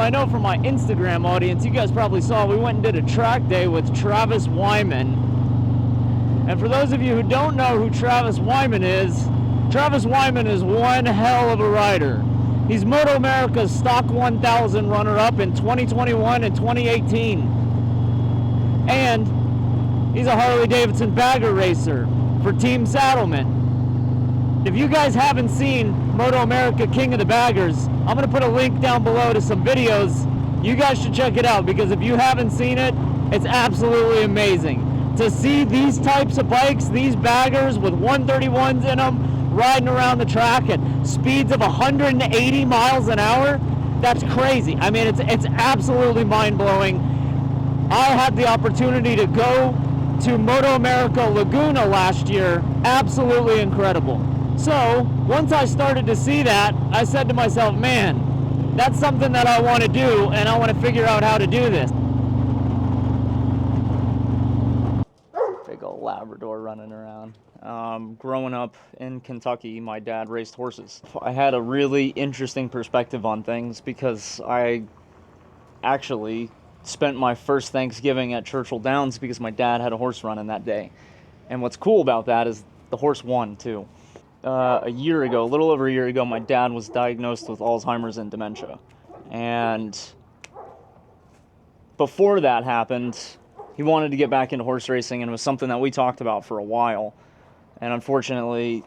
I know from my Instagram audience, you guys probably saw we went and did a track day with Travis Wyman. And for those of you who don't know who Travis Wyman is one hell of a rider. He's Moto America's Stock 1000 runner-up in 2021 and 2018. And he's a Harley-Davidson bagger racer for Team Saddlemen. If you guys haven't seen Moto America King of the Baggers, I'm going to put a link down below to some videos. You guys should check it out, because if you haven't seen it, it's absolutely amazing. To see these types of bikes, these baggers with 131s in them, riding around the track at speeds of 180 miles an hour, that's crazy. I mean, it's absolutely mind-blowing. I had the opportunity to go to Moto America Laguna last year. Absolutely incredible. So once I started to see that, I said to myself, man, that's something that I want to do, and I want to figure out how to do this. Big old Labrador running around. Growing up in Kentucky, my dad raced horses. I had a really interesting perspective on things, because I actually spent my first Thanksgiving at Churchill Downs because my dad had a horse running that day. And what's cool about that is the horse won too. A little over a year ago, my dad was diagnosed with Alzheimer's and dementia. And before that happened, he wanted to get back into horse racing, and it was something that we talked about for a while. And unfortunately,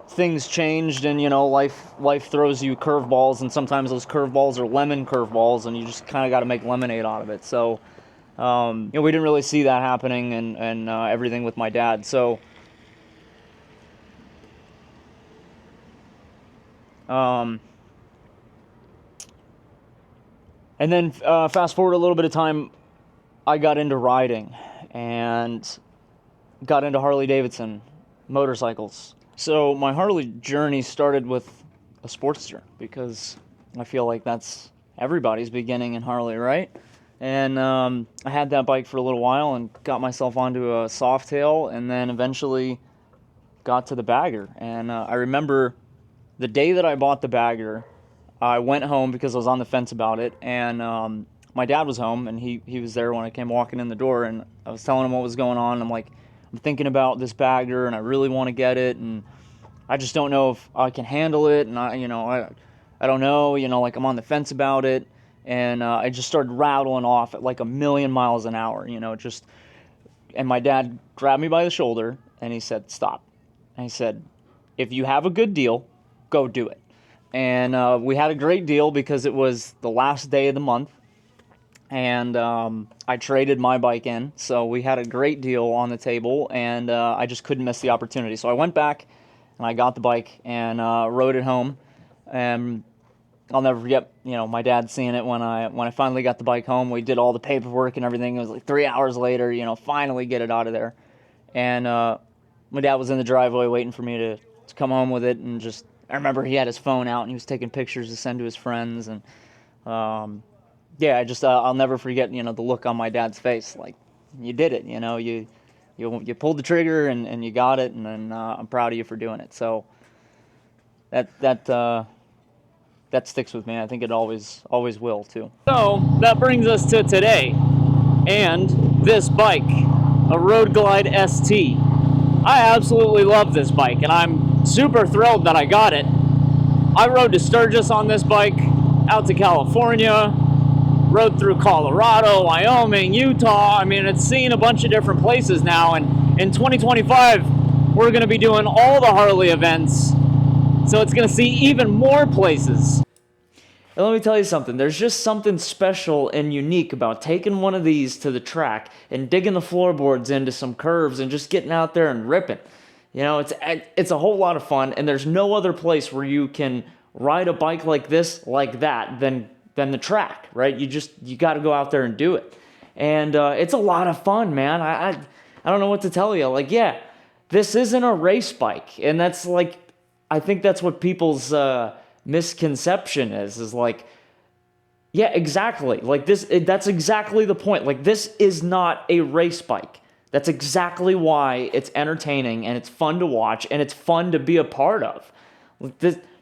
things changed, and life throws you curveballs, and sometimes those curveballs are lemon curveballs, and you just kind of got to make lemonade out of it. So we didn't really see that happening, and everything with my dad. So and then fast forward a little bit of time, I got into riding and got into Harley-Davidson motorcycles. So my Harley journey started with a Sportster, because I feel like that's everybody's beginning in Harley, right? And I had that bike for a little while and got myself onto a Softail, and then eventually got to the bagger. And I remember the day that I bought the bagger, I went home because I was on the fence about it, and my dad was home, and he was there when I came walking in the door, and I was telling him what was going on. I'm like, I'm thinking about this bagger, and I really want to get it, and I just don't know if I can handle it, and I don't know, like I'm on the fence about it, and I just started rattling off at like 1,000,000 miles an hour, and my dad grabbed me by the shoulder, and he said, stop. And he said, if you have a good deal, go do it. And we had a great deal because it was the last day of the month, and I traded my bike in, so we had a great deal on the table, and I just couldn't miss the opportunity. So I went back, and I got the bike, and rode it home, and I'll never forget, my dad seeing it when I finally got the bike home. We did all the paperwork and everything. It was like 3 hours later, finally get it out of there. And my dad was in the driveway waiting for me to come home with it, and just, I remember he had his phone out, and he was taking pictures to send to his friends, and I'll never forget, the look on my dad's face, like, you did it, you pulled the trigger, and you got it, and I'm proud of you for doing it. So that sticks with me. I think it always will too. So that brings us to today, and this bike, a Road Glide ST. I absolutely love this bike, and I'm super thrilled that I got it. I rode to Sturgis on this bike, out to California, rode through Colorado, Wyoming, Utah. I mean, it's seen a bunch of different places now, and in 2025, we're going to be doing all the Harley events, so it's going to see even more places. And let me tell you something, there's just something special and unique about taking one of these to the track and digging the floorboards into some curves and just getting out there and ripping. It's a whole lot of fun, and there's no other place where you can ride a bike like this, like that, than the track, right? You got to go out there and do it. And it's a lot of fun, man. I don't know what to tell you. Like, yeah, this isn't a race bike, and that's like, I think that's what people's misconception is like, yeah, exactly. Like that's exactly the point. Like, this is not a race bike. That's exactly why it's entertaining, and it's fun to watch, and it's fun to be a part of.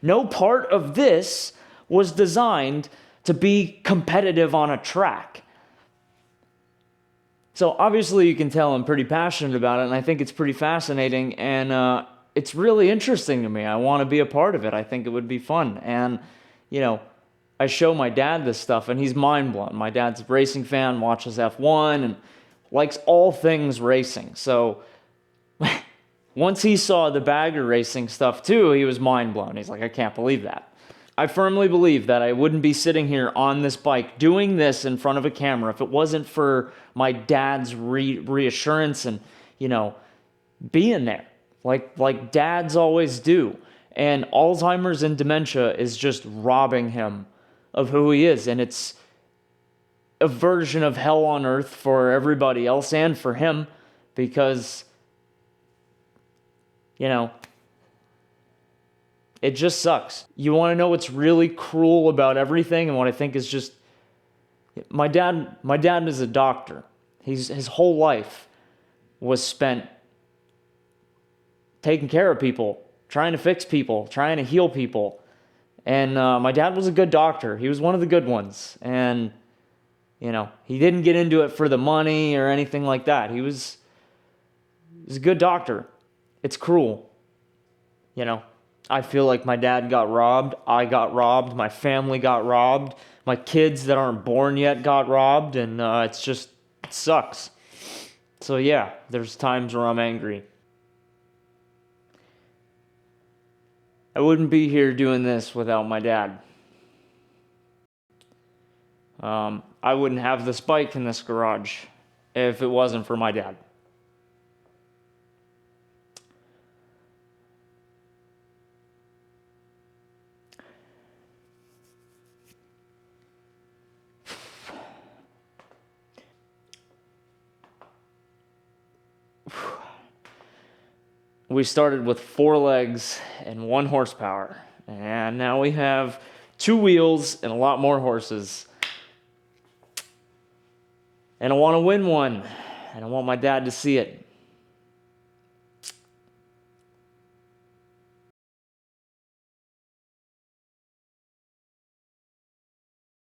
No part of this was designed to be competitive on a track. So obviously you can tell I'm pretty passionate about it, and I think it's pretty fascinating, and it's really interesting to me. I want to be a part of it. I think it would be fun. And, you know, I show my dad this stuff, and he's mind blown. My dad's a racing fan, watches F1, and likes all things racing. So once he saw the bagger racing stuff too, he was mind blown. He's like, I can't believe that. I firmly believe that I wouldn't be sitting here on this bike doing this in front of a camera if it wasn't for my dad's reassurance and, you know, being there like dads always do. And Alzheimer's and dementia is just robbing him of who he is. And it's a version of hell on earth for everybody else and for him because, you know, it just sucks. You want to know what's really cruel about everything and what I think is just... My dad is a doctor. His whole life was spent taking care of people, trying to fix people, trying to heal people. And my dad was a good doctor. He was one of the good ones. And, you know, he didn't get into it for the money or anything like that. He was a good doctor. It's cruel, you know. I feel like my dad got robbed, I got robbed, my family got robbed, my kids that aren't born yet got robbed, and it sucks. So yeah, there's times where I'm angry. I wouldn't be here doing this without my dad. I wouldn't have this bike in this garage if it wasn't for my dad. We started with 4 legs and 1 horsepower, and now we have 2 wheels and a lot more horses. And I want to win one, and I want my dad to see it.